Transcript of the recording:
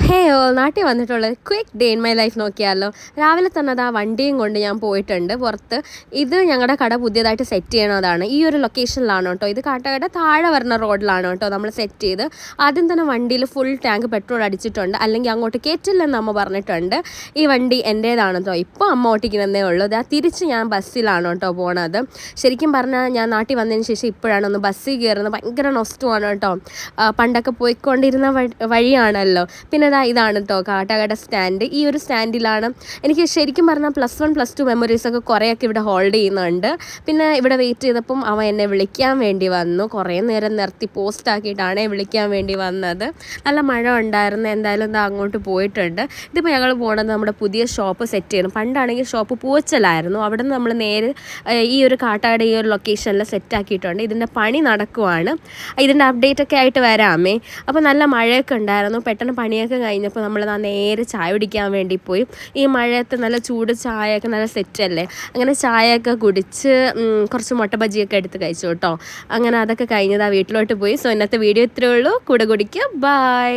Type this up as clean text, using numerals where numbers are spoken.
ഹേ all നാട്ടിൽ വന്നിട്ടുള്ള quick day in my life നോക്കിയാലോ. രാവിലെ തന്നെ അത് ആ വണ്ടിയും കൊണ്ട് ഞാൻ പോയിട്ടുണ്ട് പുറത്ത്. ഇത് ഞങ്ങളുടെ കട പുതിയതായിട്ട് സെറ്റ് ചെയ്യണതാണ്. ഈ ഒരു ലൊക്കേഷനിലാണ് കേട്ടോ. ഇത് കാട്ടാക്കട താഴെ വരുന്ന റോഡിലാണ് കേട്ടോ നമ്മൾ സെറ്റ് ചെയ്ത്. ആദ്യം തന്നെ വണ്ടിയിൽ ഫുൾ ടാങ്ക് പെട്രോൾ അടിച്ചിട്ടുണ്ട്, അല്ലെങ്കിൽ അങ്ങോട്ട് കയറ്റില്ലെന്ന് അമ്മ പറഞ്ഞിട്ടുണ്ട്. ഈ വണ്ടി എൻ്റേതാണ് കേട്ടോ. ഇപ്പോൾ അമ്മ ഓട്ടിക്കുന്നതേ ഉള്ളൂ. ഇതാ തിരിച്ച് ഞാൻ ബസ്സിലാണ് കേട്ടോ പോണത്. ശരിക്കും പറഞ്ഞാൽ ഞാൻ നാട്ടിൽ വന്നതിന് ശേഷം ഇപ്പോഴാണ് ഒന്ന് ബസ്സിൽ കയറുന്നത്. ഭയങ്കര നൊസ്റ്റുമാണ് കേട്ടോ. പണ്ടൊക്കെ പോയിക്കൊണ്ടിരുന്ന വഴിയാണല്ലോ. പിന്നെ ഇതാണ് കേട്ടോ കാട്ടാക്കട സ്റ്റാൻഡ്. ഈ ഒരു സ്റ്റാൻഡിലാണ് എനിക്ക് ശരിക്കും പറഞ്ഞാൽ +1 +2 മെമ്മറീസൊക്കെ കുറേയൊക്കെ ഇവിടെ ഹോൾഡ് ചെയ്യുന്നുണ്ട്. പിന്നെ ഇവിടെ വെയിറ്റ് ചെയ്തപ്പം അവൻ എന്നെ വിളിക്കാൻ വേണ്ടി വന്നു. കുറേ നേരം നിർത്തി പോസ്റ്റ് ആക്കിയിട്ടാണ് വിളിക്കാൻ വേണ്ടി വന്നത്. നല്ല മഴ ഉണ്ടായിരുന്നു. എന്തായാലും എന്താ അങ്ങോട്ട് പോയിട്ടുണ്ട്. ഇതിപ്പോൾ ഞങ്ങൾ പോകുന്നത് നമ്മുടെ പുതിയ ഷോപ്പ് സെറ്റ് ചെയ്യണം. പണ്ടാണെങ്കിൽ ഷോപ്പ് പൂച്ചലായിരുന്നു. അവിടെ നിന്ന് നമ്മൾ നേരെ ഈ ഒരു കാട്ടാക്കട ഈ ഒരു ലൊക്കേഷനിൽ സെറ്റാക്കിയിട്ടുണ്ട്. ഇതിൻ്റെ പണി നടക്കുവാണ്. ഇതിൻ്റെ അപ്ഡേറ്റ് ഒക്കെ ആയിട്ട് വരാമേ. അപ്പോൾ നല്ല മഴയൊക്കെ ഉണ്ടായിരുന്നു. പെട്ടെന്ന് പണിയൊക്കെ കഴിഞ്ഞപ്പോൾ നമ്മൾ നേരെ ചായ കുടിക്കാൻ വേണ്ടി പോയി. ഈ മഴയത്ത് നല്ല ചൂട് ചായയൊക്കെ നല്ല സെറ്റല്ലേ. അങ്ങനെ ചായയൊക്കെ കുടിച്ച് കുറച്ച് മുട്ട ബജിയൊക്കെ എടുത്ത് കഴിച്ചു കേട്ടോ. അങ്ങനെ അതൊക്കെ കഴിഞ്ഞതാ വീട്ടിലോട്ട് പോയി. സോ ഇന്നത്തെ വീഡിയോ ഇത്രയേ ഉള്ളൂ. കൂടെ കുടിക്കുക. ബൈ.